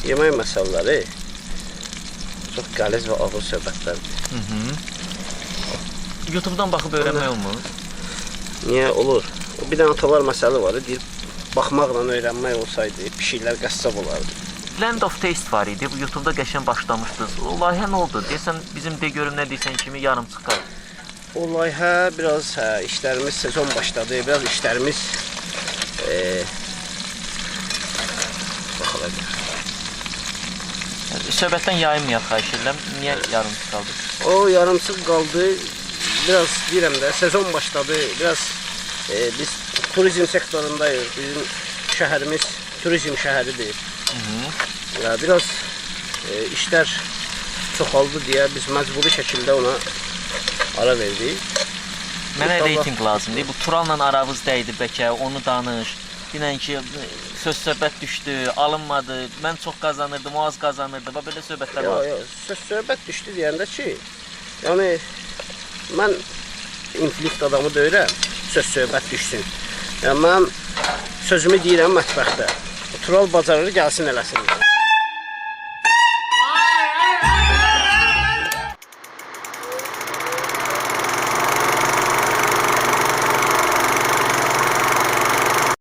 yemək məsələləri çox qəliz və ağır söhbətlərdir. YouTube-dan baxıb öyrənmək olmur? Niyə olur? Bir dənə atalar məsələ var, deyir, baxmaqla öyrənmək olsaydı, pişiklər qəssab olardı. Blend of Taste var idi, bu YouTube-da qəşən başlamışdınız. O layihə nə oldu? Deyəsən, bizim de görüm nə deysən kimi yarımçıq qaldı. O layihə biraz işlərimiz sezon başladı, biraz işlərimiz baxılacaq. Söhbətdən yayınmayaq, xahiş edirəm. Niyə yarımçıq qaldı? O yarımçıq qaldı, biraz deyirəm də, sezon başladı, biraz biz turizm sektorundayıq, bizim şəhərimiz turizm şəhəridir. Biraz işlər çoxaldı deyə biz məcburi şəkildə ona ara verdik. Mənə reyting lazımdır. Bu Turalla aranız dəydi bəlkə, onu danış. Dinən ki, söz-söhbət düşdü, alınmadı, mən çox qazanırdım, o az qazanırdı, belə söhbətlər var. Yox, söz-söhbət düşdü deyəndə ki, yəni, mən inflikt adamı deyirəm, söz-söhbət düşsün. Yəni, mən sözümü deyirəm mətbəxdə, Tural bacarır, gəlsin eləsin.